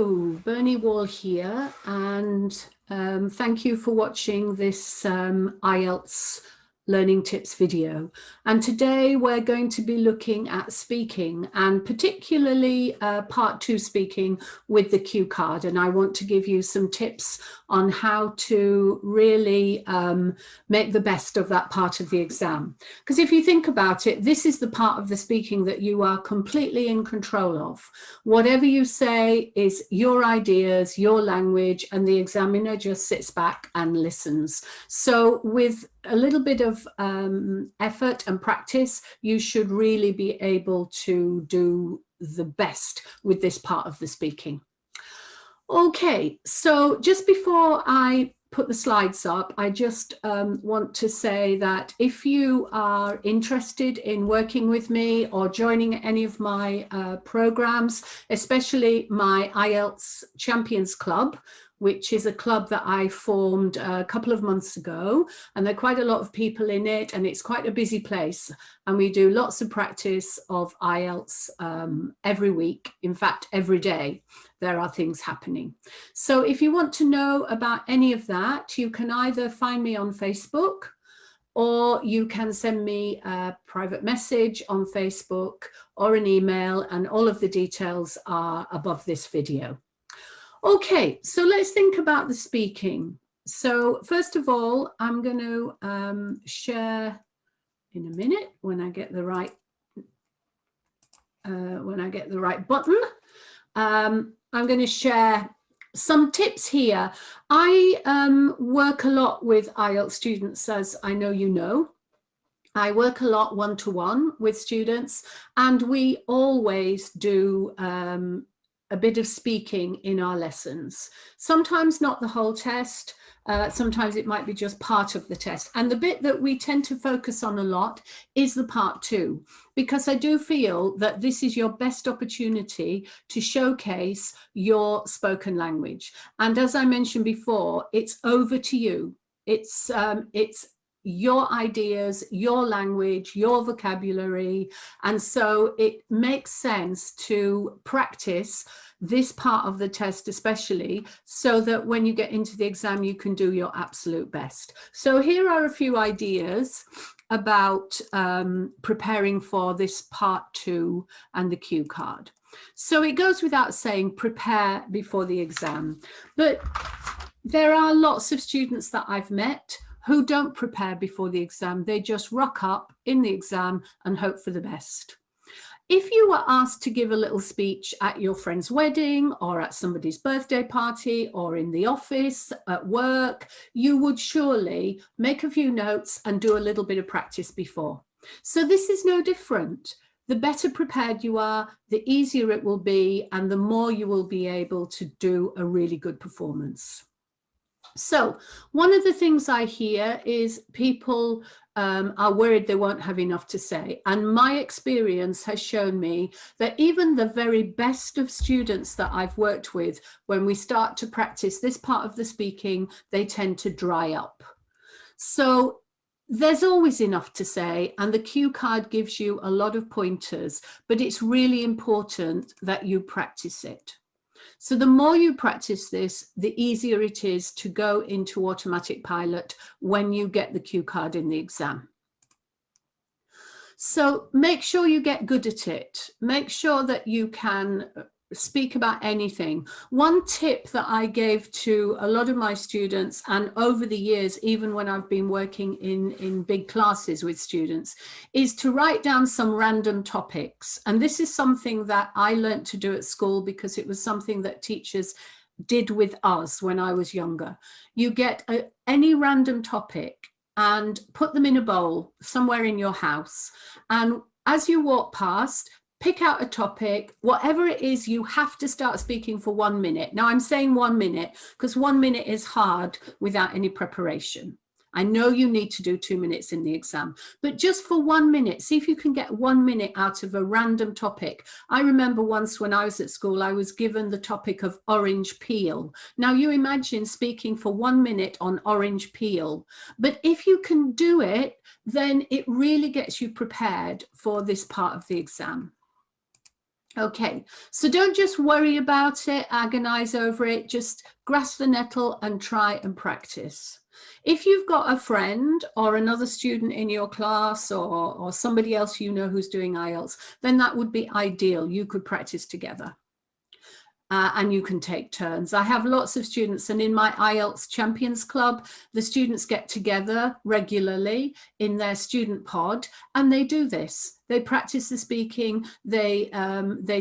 Hello, Bernie Wall here, and thank you for watching this IELTS learning tips video. And today we're going to be looking at speaking, and particularly part 2 speaking with the cue card. And I want to give you some tips on how to really make the best of that part of the exam. Because if you think about it, this is the part of the speaking that you are completely in control of. Whatever you say is your ideas, your language, and the examiner just sits back and listens. So with a little bit of effort and practice, you should really be able to do the best with this part of the speaking. Okay, so just before I put the slides up, I just want to say that if you are interested in working with me or joining any of my programs, especially my IELTS Champions Club, which is a club that I formed a couple of months ago, and there are quite a lot of people in it, and it's quite a busy place, and we do lots of practice of IELTS every week. In fact, every day there are things happening. So if you want to know about any of that, you can either find me on Facebook, or you can send me a private message on Facebook or an email, and all of the details are above this video. Okay, so let's think about the speaking. So first of all, I'm going to share in a minute when I get the right button. I'm going to share some tips here. I work a lot with IELTS students, as I know you know. I work a lot one-to-one with students, and we always do a bit of speaking in our lessons. Sometimes not the whole test, sometimes it might be just part of the test. And the bit that we tend to focus on a lot is the part 2, because I do feel that this is your best opportunity to showcase your spoken language. And as I mentioned before, it's over to you. It's your ideas, your language, your vocabulary. And so it makes sense to practice this part of the test, especially so that when you get into the exam, you can do your absolute best. So here are a few ideas about preparing for this part 2 and the cue card. So it goes without saying, prepare before the exam. But there are lots of students that I've met who don't prepare before the exam. They just rock up in the exam and hope for the best. If you were asked to give a little speech at your friend's wedding, or at somebody's birthday party, or in the office, at work, you would surely make a few notes and do a little bit of practice before. So this is no different. The better prepared you are, the easier it will be, and the more you will be able to do a really good performance. So one of the things I hear is people are worried they won't have enough to say. And my experience has shown me that even the very best of students that I've worked with, when we start to practice this part of the speaking, they tend to dry up. So there's always enough to say, and the cue card gives you a lot of pointers, but it's really important that you practice it. So the more you practice this, the easier it is to go into automatic pilot when you get the cue card in the exam. So make sure you get good at it. Make sure that you can speak about anything. One tip that I gave to a lot of my students, and over the years, even when I've been working in big classes with students, is to write down some random topics. And this is something that I learned to do at school because it was something that teachers did with us when I was younger. You get any random topic and put them in a bowl somewhere in your house. And as you walk past, pick out a topic, whatever it is, you have to start speaking for 1 minute. Now I'm saying 1 minute because 1 minute is hard without any preparation. I know you need to do 2 minutes in the exam, but just for 1 minute, see if you can get 1 minute out of a random topic. I remember once when I was at school, I was given the topic of orange peel. Now you imagine speaking for 1 minute on orange peel, but if you can do it, then it really gets you prepared for this part of the exam. Okay, so don't just worry about it, agonize over it, just grasp the nettle and try and practice. If you've got a friend or another student in your class or somebody else you know who's doing IELTS, then that would be ideal. You could practice together. And you can take turns. I have lots of students, and in my IELTS Champions Club, the students get together regularly in their student pod, and they do this. They practice the speaking, they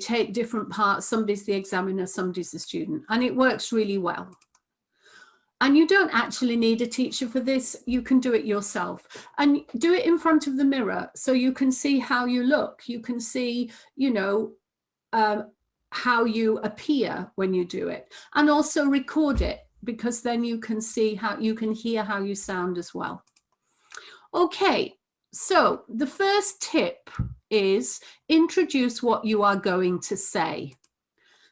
take different parts. Somebody's the examiner, somebody's the student, and it works really well. And you don't actually need a teacher for this. You can do it yourself, and do it in front of the mirror so you can see how you look. You can see, you know, how you appear when you do it, and also record it, because then you can see how you can hear how you sound as well. Okay, so the first tip is introduce what you are going to say.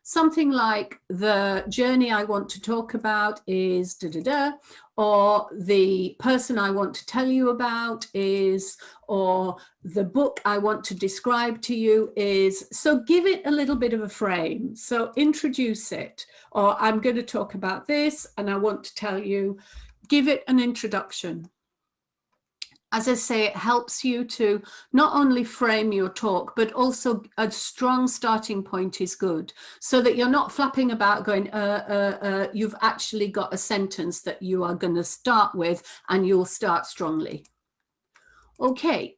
Something like, the journey I want to talk about is da da da, or the person I want to tell you about is, or the book I want to describe to you is. So give it a little bit of a frame. So introduce it, or I'm going to talk about this and I want to tell you. Give it an introduction. As I say, it helps you to not only frame your talk, but also a strong starting point is good, so that you're not flapping about going, you've actually got a sentence that you are going to start with, and you'll start strongly. Okay.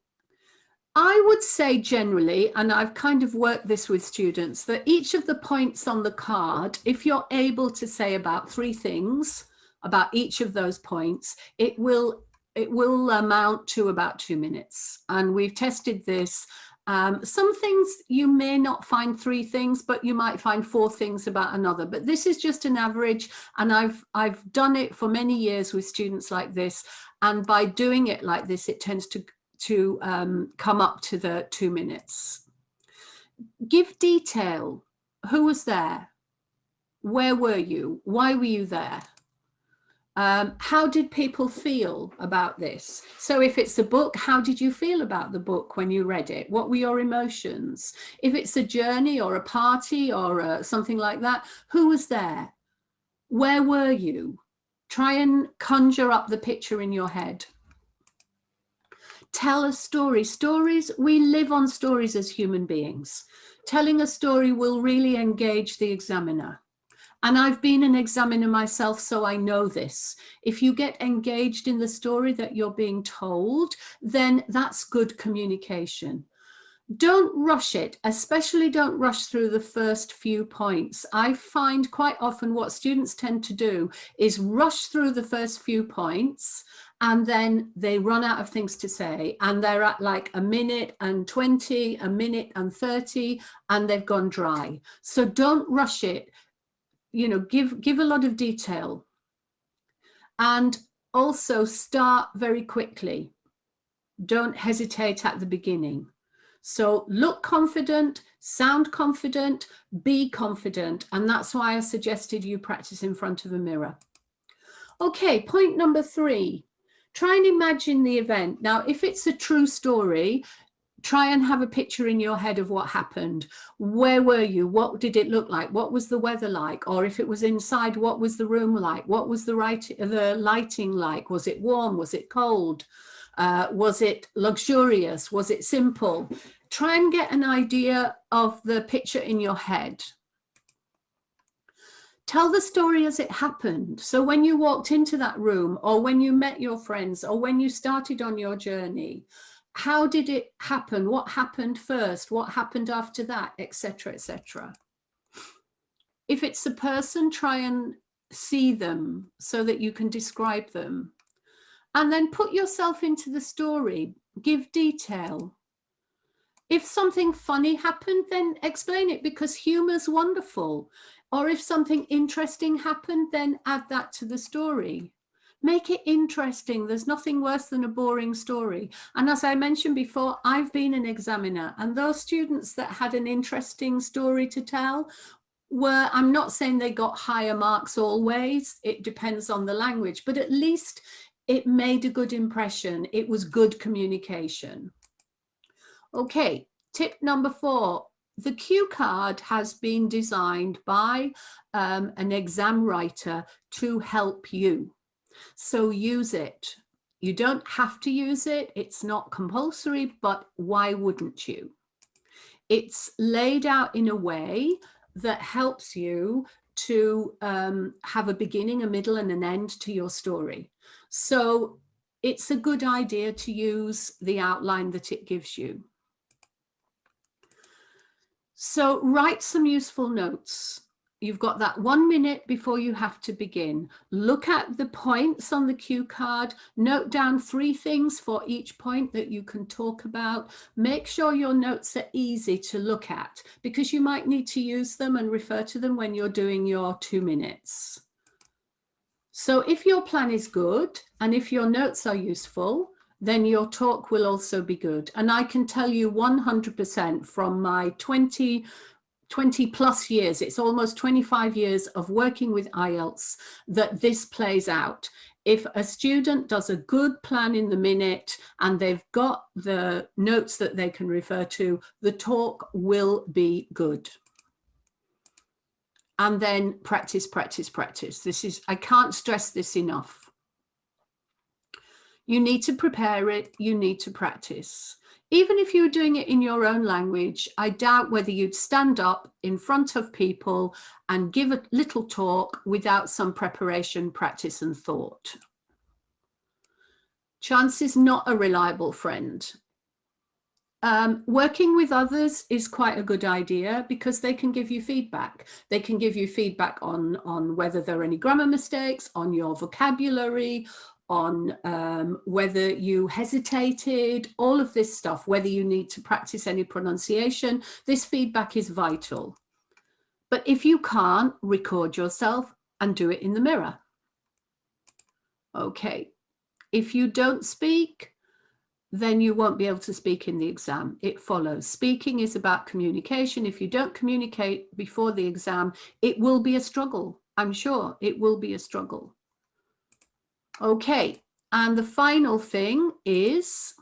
I would say generally, and I've kind of worked this with students, that each of the points on the card, if you're able to say about 3 things about each of those points, it will amount to about 2 minutes. And we've tested this. Some things you may not find 3 things, but you might find 4 things about another. But this is just an average, and I've done it for many years with students like this. And by doing it like this, it tends to come up to the 2 minutes. Give detail. Who was there? Where were you? Why were you there? How did people feel about this? So if it's a book, how did you feel about the book when you read it? What were your emotions? If it's a journey or a party or something like that, who was there? Where were you? Try and conjure up the picture in your head. Tell a story. Stories, we live on stories as human beings. Telling a story will really engage the examiner. And I've been an examiner myself, so I know this. If you get engaged in the story that you're being told, then that's good communication. Don't rush it, especially don't rush through the first few points. I find quite often what students tend to do is rush through the first few points, and then they run out of things to say, and they're at like 1 minute and 20, 1 minute and 30, and they've gone dry. So don't rush it. You know, give a lot of detail, and also start very quickly. Don't hesitate at the beginning. So look confident, sound confident, be confident. And that's why I suggested you practice in front of a mirror. Okay, point number 3, try and imagine the event. Now, if it's a true story, try and have a picture in your head of what happened. Where were you? What did it look like? What was the weather like? Or if it was inside, what was the room like? What was the lighting like? Was it warm? Was it cold? Was it luxurious? Was it simple? Try and get an idea of the picture in your head. Tell the story as it happened. So when you walked into that room, or when you met your friends, or when you started on your journey, how did it happen? What happened first? What happened after that? Etc., etc. If it's a person, try and see them so that you can describe them. And then put yourself into the story. Give detail. If something funny happened, then explain it, because humor's wonderful. Or if something interesting happened, then add that to the story. Make it interesting. There's nothing worse than a boring story. And as I mentioned before, I've been an examiner, and those students that had an interesting story to tell were, I'm not saying they got higher marks always, it depends on the language, but at least it made a good impression. It was good communication. Okay, tip number 4, the cue card has been designed by an exam writer to help you. So use it. You don't have to use it. It's not compulsory, but why wouldn't you? It's laid out in a way that helps you to have a beginning, a middle, and an end to your story. So it's a good idea to use the outline that it gives you. So write some useful notes. You've got that 1 minute before you have to begin. Look at the points on the cue card. Note down 3 things for each point that you can talk about. Make sure your notes are easy to look at, because you might need to use them and refer to them when you're doing your 2 minutes. So if your plan is good and if your notes are useful, then your talk will also be good. And I can tell you 100% from my 20 plus years, it's almost 25 years of working with IELTS, that this plays out. If a student does a good plan in the minute and they've got the notes that they can refer to, the talk will be good. And then practice, practice, practice. This is, I can't stress this enough. You need to prepare it, you need to practice. Even if you're doing it in your own language, I doubt whether you'd stand up in front of people and give a little talk without some preparation, practice, and thought. Chance is not a reliable friend. Working with others is quite a good idea because they can give you feedback. They can give you feedback on whether there are any grammar mistakes, on your vocabulary, on whether you hesitated, all of this stuff, whether you need to practice any pronunciation. This feedback is vital. But if you can't, record yourself and do it in the mirror. Okay. If you don't speak, then you won't be able to speak in the exam. It follows. Speaking is about communication. If you don't communicate before the exam, it will be a struggle. I'm sure it will be a struggle. Okay, and the final thing is,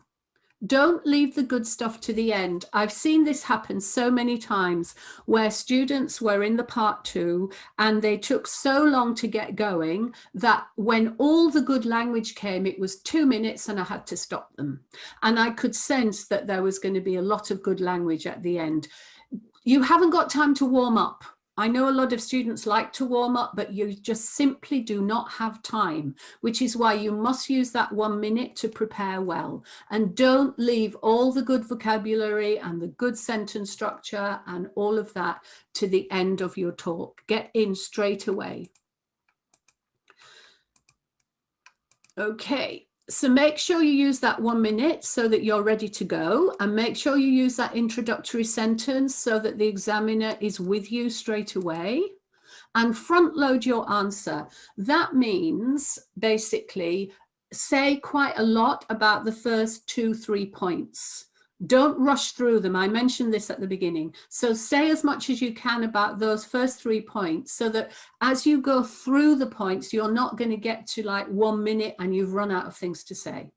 don't leave the good stuff to the end. I've seen this happen so many times where students were in the part 2 and they took so long to get going that when all the good language came, it was 2 minutes and I had to stop them. And I could sense that there was going to be a lot of good language at the end. You haven't got time to warm up. I know a lot of students like to warm up, but you just simply do not have time, which is why you must use that 1 minute to prepare well. And don't leave all the good vocabulary and the good sentence structure and all of that to the end of your talk. Get in straight away. Okay. So make sure you use that 1 minute so that you're ready to go, and make sure you use that introductory sentence so that the examiner is with you straight away, and front load your answer. That means basically say quite a lot about the first 2-3 points. Don't rush through them. I mentioned this at the beginning. So say as much as you can about those first 3 points so that as you go through the points, you're not going to get to like 1 minute and you've run out of things to say.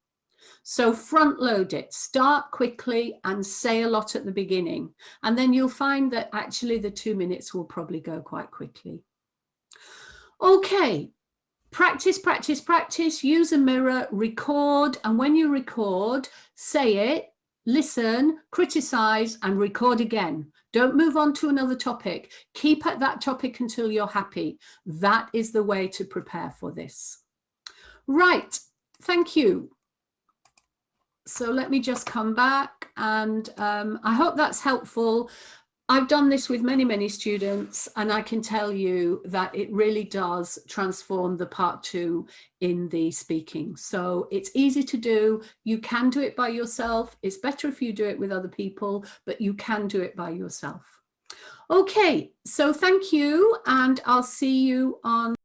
So front load it, start quickly and say a lot at the beginning. And then you'll find that actually the 2 minutes will probably go quite quickly. Okay. Practice, practice, practice, use a mirror, record. And when you record, say it. Listen, criticize, and record again. Don't move on to another topic. Keep at that topic until you're happy. That is the way to prepare for this. Right, thank you. So let me just come back, and I hope that's helpful. I've done this with many, many students, and I can tell you that it really does transform the part 2 in the speaking. So it's easy to do. You can do it by yourself. It's better if you do it with other people, but you can do it by yourself. Okay, so thank you, and I'll see you on